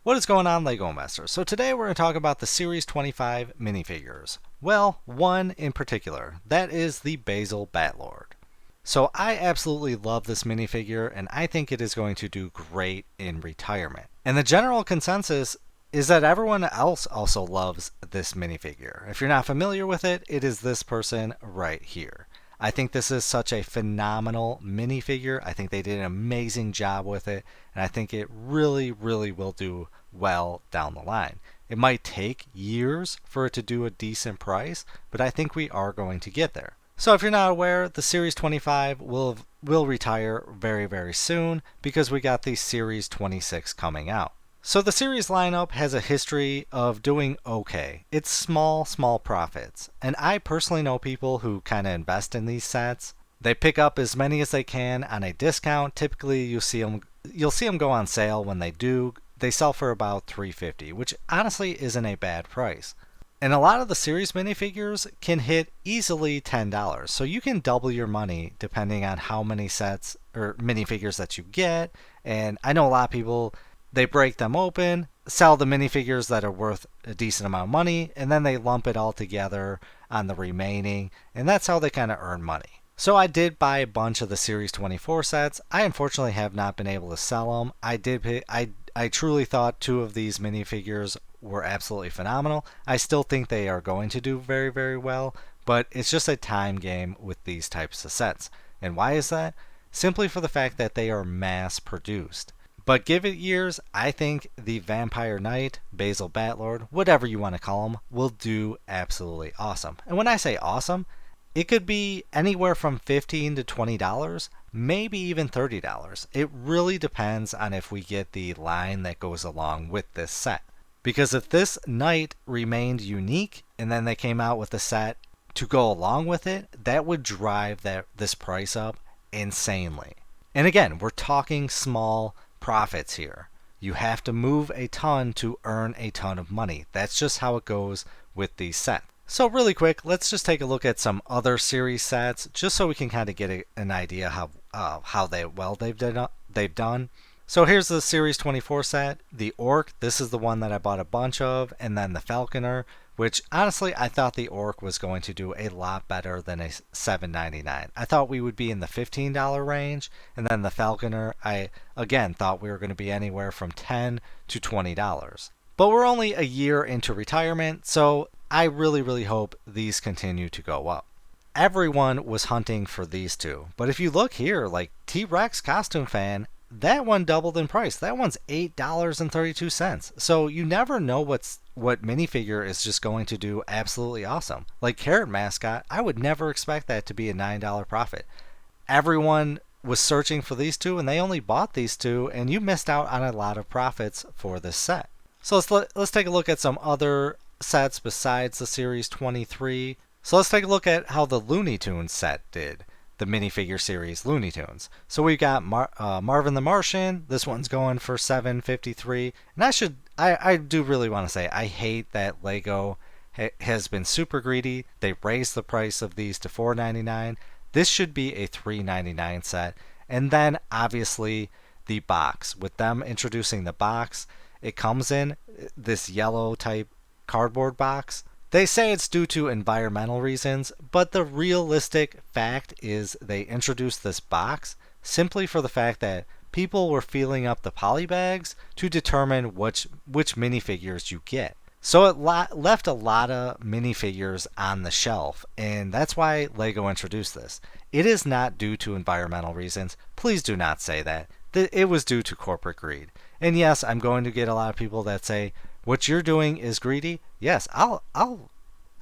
What is going on, Lego Investors? So today we're going to talk about the Series 25 minifigures. Well, one in particular. That is the Batlord. So I absolutely love this minifigure and I think it is going to do great in retirement. And the general consensus is that everyone else also loves this minifigure. If you're not familiar with it, it is this person right here. I think this is such a phenomenal minifigure. I think they did an amazing job with it, and I think it really, really will do well down the line. It might take years for it to do a decent price, but I think we are going to get there. So if you're not aware, the Series 25 will retire very, very soon because we got the Series 26 coming out. So the series lineup has a history of doing okay. It's small profits. And I personally know people who kind of invest in these sets. They pick up as many as they can on a discount. Typically you'll see them go on sale. When they do, they sell for about $3.50, which honestly isn't a bad price. And a lot of the series minifigures can hit easily $10. So you can double your money depending on how many sets or minifigures that you get. And I know a lot of people, they break them open, sell the minifigures that are worth a decent amount of money, and then they lump it all together on the remaining, and that's how they kind of earn money. So I did buy a bunch of the Series 24 sets. I unfortunately have not been able to sell them. I truly thought two of these minifigures were absolutely phenomenal. I still think they are going to do very, very well, but it's just a time game with these types of sets. And why is that? Simply for the fact that they are mass produced. But give it years, I think the Vampire Knight, Batlord, whatever you want to call him, will do absolutely awesome. And when I say awesome, it could be anywhere from $15 to $20, maybe even $30. It really depends on if we get the line that goes along with this set. Because if this Knight remained unique and then they came out with a set to go along with it, that would drive this price up insanely. And again, we're talking small profits here. You have to move a ton to earn a ton of money. That's just how it goes with these sets. So really quick, let's just take a look at some other series sets, just so we can kind of get an idea how they've done. So here's the Series 24 set, the Orc. This is the one that I bought a bunch of, and then the Falconer, which honestly I thought the Orc was going to do a lot better than a $7.99. I thought we would be in the $15 range, and then the Falconer I again thought we were going to be anywhere from $10 to $20. But we're only a year into retirement, so I really, really hope these continue to go up. Everyone was hunting for these two, but if you look here, like T-Rex Costume Fan, that one doubled in price. That one's $8.32. So you never know what minifigure is just going to do absolutely awesome. Like Carrot Mascot, I would never expect that to be a $9 profit. Everyone was searching for these two and they only bought these two, and you missed out on a lot of profits for this set. So let's take a look at some other sets besides the Series 23. So let's take a look at how the Looney Tunes set did. The minifigure series Looney Tunes. So we've got Marvin the Martian. This one's going for $7.53. And I do really want to say I hate that Lego has been super greedy. They raised the price of these to $4.99. This should be a $3.99 set. And then obviously the box. With them introducing the box, it comes in this yellow type cardboard box. They say it's due to environmental reasons, but the realistic fact is they introduced this box simply for the fact that people were filling up the poly bags to determine which minifigures you get. So it left a lot of minifigures on the shelf, and that's why Lego introduced this. It is not due to environmental reasons. Please do not say that. It was due to corporate greed. And yes, I'm going to get a lot of people that say, what you're doing is greedy. Yes, I'll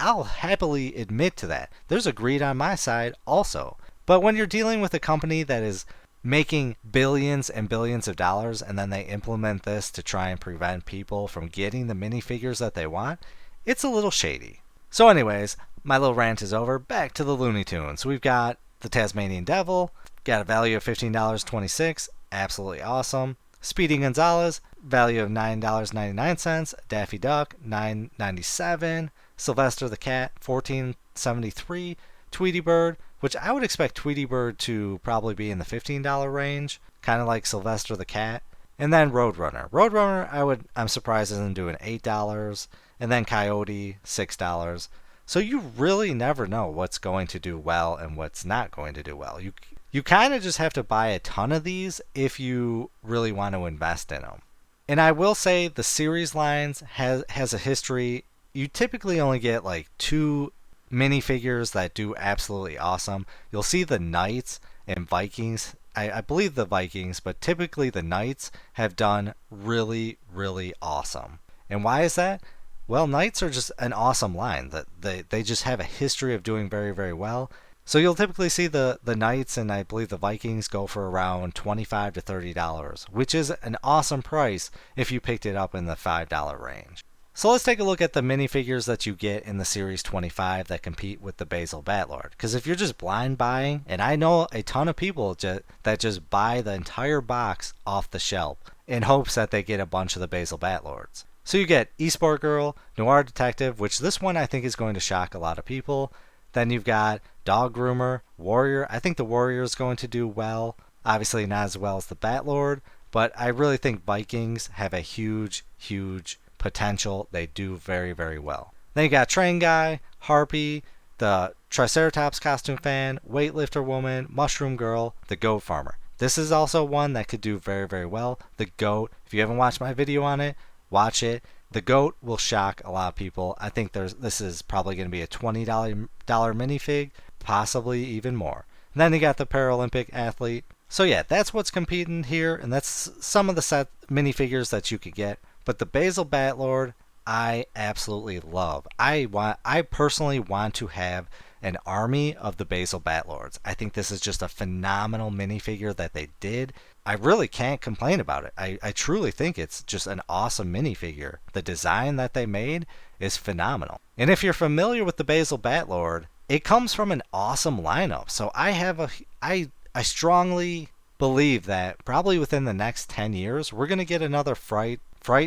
happily admit to that. There's a greed on my side also. But when you're dealing with a company that is making billions and billions of dollars and then they implement this to try and prevent people from getting the minifigures that they want, it's a little shady. So anyways, my little rant is over. Back to the Looney Tunes. We've got the Tasmanian Devil, got a value of $15.26, absolutely awesome. Speedy Gonzales, value of $9.99. Daffy Duck, $9.97. Sylvester the Cat, $14.73. Tweety Bird, which I would expect Tweety Bird to probably be in the $15 range, kind of like Sylvester the Cat. And then Roadrunner. Roadrunner, I'm surprised isn't doing $8. And then Coyote, $6. So you really never know what's going to do well and what's not going to do well. You kind of just have to buy a ton of these if you really want to invest in them. And I will say the series lines has a history. You typically only get like 2 minifigures that do absolutely awesome. You'll see the Knights and Vikings. I believe the Vikings, but typically the Knights have done really, really awesome. And why is that? Well, Knights are just an awesome line. That they just have a history of doing very, very well. So you'll typically see the Knights and I believe the Vikings go for around $25 to $30, which is an awesome price if you picked it up in the $5 range. So let's take a look at the minifigures that you get in the Series 25 that compete with the Basil Batlord. Because if you're just blind buying, and I know a ton of people that just buy the entire box off the shelf in hopes that they get a bunch of the Basil Batlords. So you get Esport Girl, Noir Detective, which this one I think is going to shock a lot of people. Then you've got Dog Groomer, Warrior. I think the Warrior is going to do well. Obviously not as well as the Batlord, but I really think Vikings have a huge, huge potential. They do very, very well. Then you got Train Guy, Harpy, the Triceratops costume fan, Weightlifter Woman, Mushroom Girl, the Goat Farmer. This is also one that could do very, very well. The Goat, if you haven't watched my video on it, watch it. The Goat will shock a lot of people. I think this is probably going to be a $20 minifig, possibly even more. And then you got the Paralympic athlete. So yeah, that's what's competing here, and that's some of the set minifigures that you could get. But the Basil Batlord, I absolutely love. I personally want to have an army of the Basil Batlords. I think this is just a phenomenal minifigure that they did. I really can't complain about it. I truly think it's just an awesome minifigure. The design that they made is phenomenal. And if you're familiar with the Basil Batlord, it comes from an awesome lineup. So I strongly believe that probably within the next 10 years, we're going to get another Fright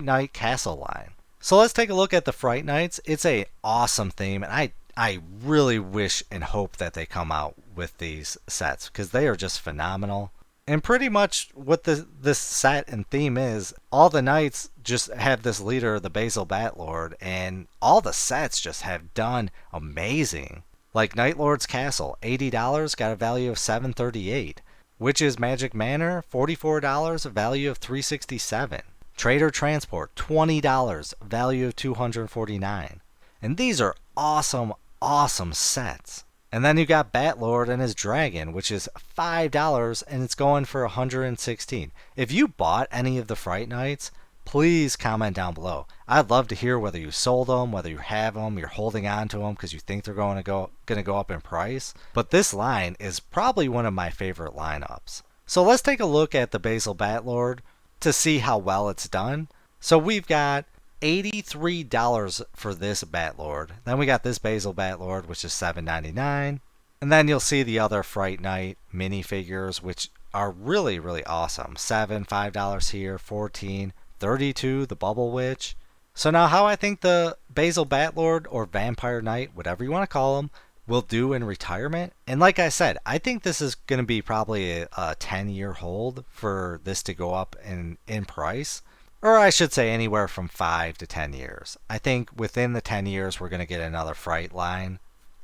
Knight Castle line. So let's take a look at the Fright Knights. It's a awesome theme, and I really wish and hope that they come out with these sets because they are just phenomenal. And pretty much what this set and theme is, all the knights just have this leader, the Basil Batlord, and all the sets just have done amazing. Like Night Lord's Castle, $80, got a value of $738. Witch's Magic Manor, $44, a value of $367. Trader Transport, $20, value of $249. And these are awesome, awesome sets. And then you got Batlord and his dragon, which is $5, and it's going for $116. If you bought any of the Fright Knights, please comment down below. I'd love to hear whether you sold them, whether you have them, you're holding on to them because you think they're going to go up in price. But this line is probably one of my favorite lineups. So let's take a look at the Basil Batlord to see how well it's done. So we've got $83 for this Batlord. Then we got this Basil Batlord, which is $7.99. And then you'll see the other Fright Knight minifigures, which are really, really awesome. $5 here, $14, $32, the Bubble Witch. So now how I think the Basil Batlord or Vampire Knight, whatever you want to call them, will do in retirement. And like I said, I think this is going to be probably a 10-year hold for this to go up in price. Or I should say anywhere from 5 to 10 years. I think within the 10 years we're going to get another Fright line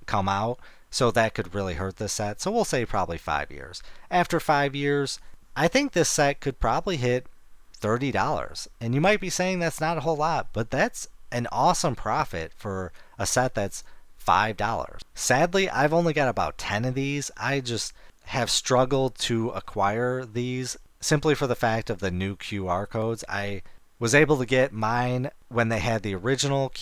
come out. So that could really hurt this set. So we'll say probably 5 years. After 5 years, I think this set could probably hit $30. And you might be saying that's not a whole lot, but that's an awesome profit for a set that's $5. Sadly, I've only got about 10 of these. I just have struggled to acquire these simply for the fact of the new QR codes. I was able to get mine when they had the original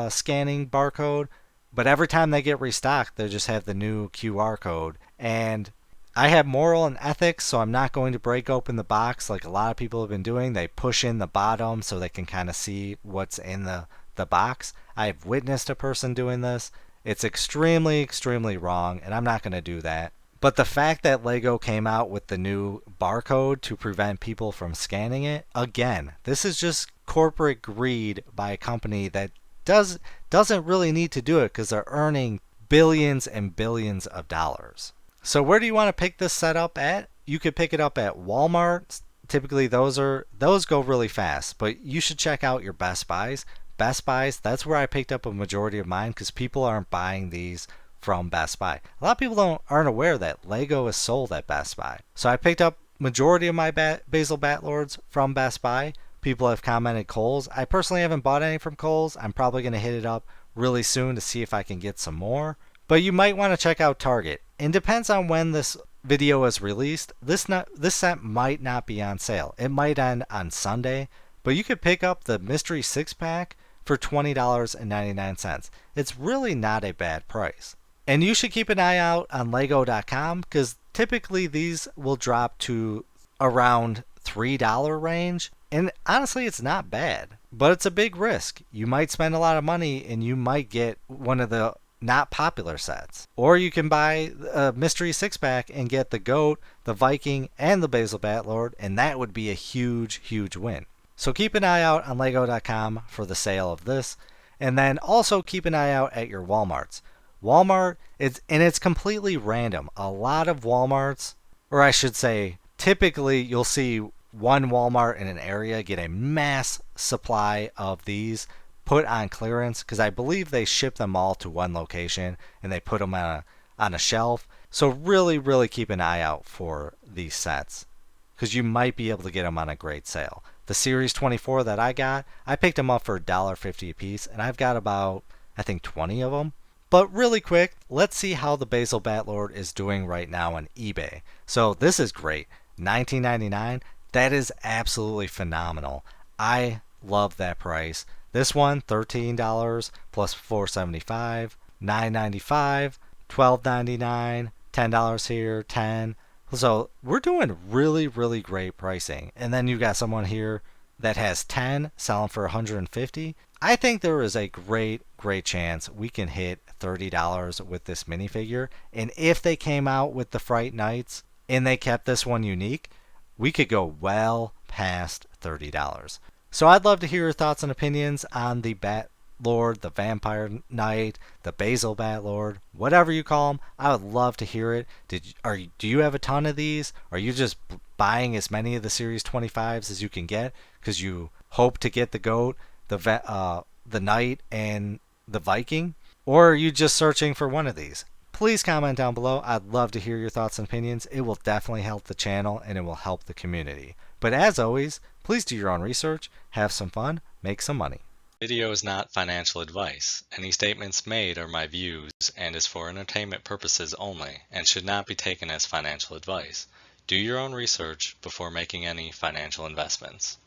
scanning barcode, but every time they get restocked, they just have the new QR code. And I have moral and ethics, so I'm not going to break open the box like a lot of people have been doing. They push in the bottom so they can kind of see what's in the box. I have witnessed a person doing this. It's extremely, extremely wrong, and I'm not going to do that. But the fact that Lego came out with the new barcode to prevent people from scanning it, again, this is just corporate greed by a company that doesn't really need to do it because they're earning billions and billions of dollars. So where do you want to pick this set up at? You could pick it up at Walmart, typically those go really fast, but you should check out your Best Buys. Best Buys, that's where I picked up a majority of mine because people aren't buying these from Best Buy. A lot of people aren't aware that Lego is sold at Best Buy. So I picked up majority of my Basil Batlords from Best Buy. People have commented Kohl's. I personally haven't bought any from Kohl's. I'm probably going to hit it up really soon to see if I can get some more. But you might want to check out Target. It depends on when this video is released. This set might not be on sale. It might end on Sunday, but you could pick up the mystery 6-pack for $20.99. It's really not a bad price. And you should keep an eye out on lego.com because typically these will drop to around $3 range. And honestly, it's not bad, but it's a big risk. You might spend a lot of money and you might get one of the not popular sets. Or you can buy a mystery 6-pack and get the Goat, the Viking, and the Basil Batlord, and that would be a huge, huge win. So keep an eye out on lego.com for the sale of this. And then also keep an eye out at your Walmarts. Walmart, it's completely random. A lot of Walmarts, or I should say, typically you'll see one Walmart in an area get a mass supply of these put on clearance because I believe they ship them all to one location and they put them on a shelf. So really keep an eye out for these sets because you might be able to get them on a great sale. The Series 24 that I got, I picked them up for $1.50 a piece and I've got about, I think, 20 of them. But really quick, let's see how the Basil Batlord is doing right now on eBay. So this is great. $19.99. That is absolutely phenomenal. I love that price. This one, $13 plus $4.75, $9.95, $12.99, $10 here, $10. So we're doing really great pricing. And then you got someone here that has 10 selling for $150. I think there is a great chance we can hit $30 with this minifigure. And if they came out with the Fright Knights and they kept this one unique, we could go well past $30. So I'd love to hear your thoughts and opinions on the Batlord, the Vampire Knight, the Basil Batlord, whatever you call them. I would love to hear it. Do you have a ton of these? Are you just buying as many of the Series 25s as you can get because you hope to get the Goat, the Knight, and the Viking? Or are you just searching for one of these? Please comment down below. I'd love to hear your thoughts and opinions. It will definitely help the channel and it will help the community. But as always, please do your own research, have some fun, make some money. Video is not financial advice. Any statements made are my views and is for entertainment purposes only and should not be taken as financial advice. Do your own research before making any financial investments.